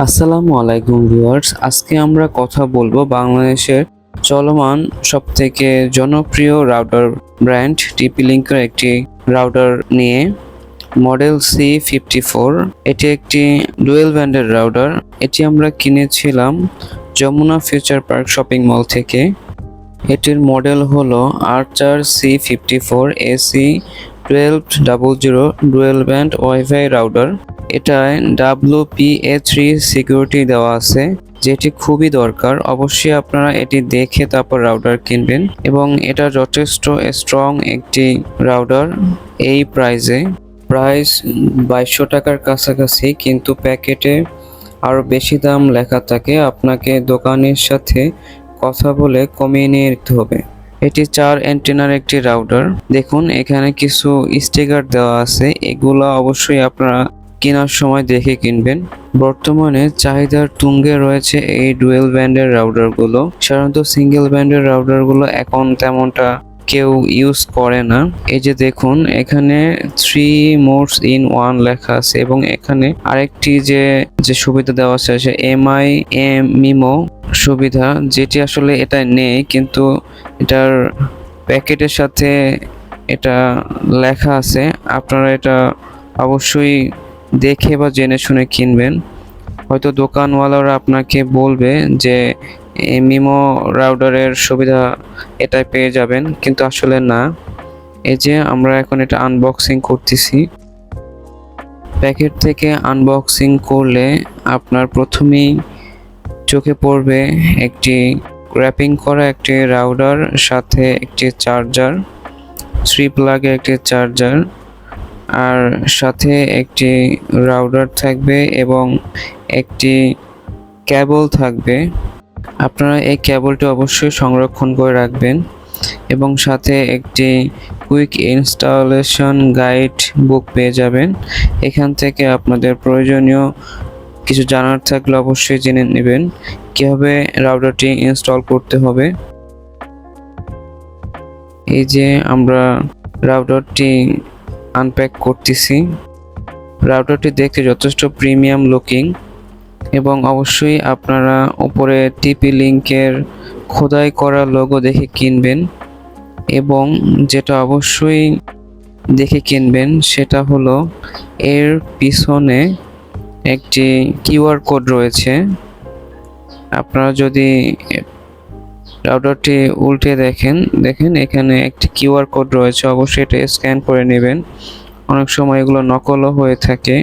আসসালামু আলাইকুম ভিউয়ার্স, আজকে আমরা কথা বলবো বাংলাদেশের চলমান সবথেকে জনপ্রিয় রাউটার ব্র্যান্ড TP-Link-এর একটি রাউটার নিয়ে। মডেল C54, এটি একটি ডুয়েল ব্যান্ডের রাউটার। এটি আমরা কিনেছিলাম Jamuna future park shopping mall থেকে। এটির মডেল হলো Archer C54 AC1200 dual band wifi router. এটায় WPA3 সিকিউরিটি দেওয়া আছে, যেটি খুবই দরকার। অবশ্যই আপনারা এটি দেখে তারপর রাউটার কিনবেন, এবং এটা যথেষ্ট স্ট্রং একটি রাউটার। এই প্রাইস 2200 টাকার কাছাকাছি, কিন্তু প্যাকেটে আরও বেশি দাম লেখা থাকে। আপনাকে দোকানের সাথে কথা বলে কমিয়ে নিয়ে নিতে হবে। এটি 4 অ্যান্টেনার একটি রাউটার। দেখুন, এখানে কিছু স্টিকার দেওয়া আছে, এগুলো অবশ্যই আপনারা কেনার সময় দেখে কিনবেন। বর্তমানে চাহিদার তুঙ্গে রয়েছে এই ডুয়েল ব্যান্ডের রাউটারগুলো। সাধারণত সিঙ্গেল ব্যান্ডের রাউটারগুলো এখন তেমনটা কেউ ইউজ করে না। এই যে দেখুন, এখানে 3 মোডস ইন 1 লেখা আছে, এবং এখানে আরেকটি যে সুবিধা দেওয়া আছে সে MIMO সুবিধা, যেটি আসলে এটা নেই, কিন্তু এটার প্যাকেটের সাথে এটা লেখা আছে। আপনারা এটা অবশ্যই দেখে বা জেনে শুনে কিনবেন। হয়তো দোকানওয়ালারা আপনাকে বলবে যে মিমো রাউটারের সুবিধা এটাই পেয়ে যাবেন, কিন্তু আসলে না। এই যে আমরা এখন এটা আনবক্সিং করতেছি। প্যাকেট থেকে আনবক্সিং করলে আপনার প্রথমেই চোখে পড়বে একটি র্যাপিং করা একটি রাউটার, সাথে একটি চার্জার, 3 প্লাগের একটি চার্জার, আর সাথে একটি রাউটার থাকবে এবং একটি কেবল থাকবে। আপনারা এই কেবলটি অবশ্যই সংরক্ষণ করে রাখবেন, এবং সাথে একটি কুইক ইনস্টলেশন গাইড বুক পেয়ে যাবেন। এখান থেকে আপনাদের প্রয়োজনীয় কিছু জানার থাকলে অবশ্যই জেনে নেবেন কিভাবে রাউটারটি ইনস্টল করতে হবে। এই যে আমরা রাউটারটি আনপ্যাক করতেছি। রাউটারটি দেখতে যথেষ্ট প্রিমিয়াম লুকিং, এবং অবশ্যই আপনারা উপরে TP-Link-এর খোদাই করা লোগো দেখে কিনবেন। এবং যেটা অবশ্যই দেখে কিনবেন সেটা হলো এর পিছনে একটি QR কোড রয়েছে। আপনারা যদি রাউটারটি উল্টে দেখেন এখানে একটি QR কোড রয়েছে, অবশ্যই এটা স্ক্যান করে নেবেন। অনেক সময় এগুলো নকলও হয়ে থাকে,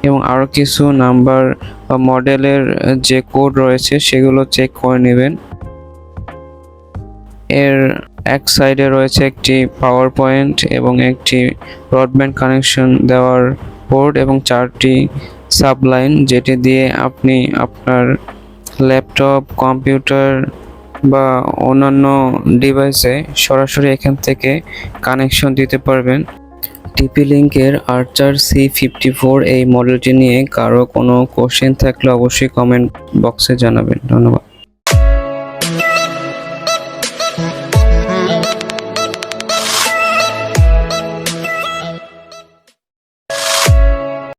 এবং আরও কিছু নাম্বার বা মডেলের যে কোড রয়েছে সেগুলো চেক করে নেবেন। এর এক সাইডে রয়েছে একটি পাওয়ার পয়েন্ট এবং একটি ব্রডব্যান্ড কানেকশন দেওয়ার পোর্ট, এবং 4টি সাবলাইন, যেটি দিয়ে আপনি আপনার ল্যাপটপ, কম্পিউটার বা অন্যান্য ডিভাইসে সরাসরি এখান থেকে কানেকশন দিতে পারবেন। TP-Link-এর আর্চার C54 এই মডেলটি নিয়ে কারো কোনো কোশ্চেন থাকলে অবশ্যই কমেন্ট বক্সে জানাবেন। ধন্যবাদ।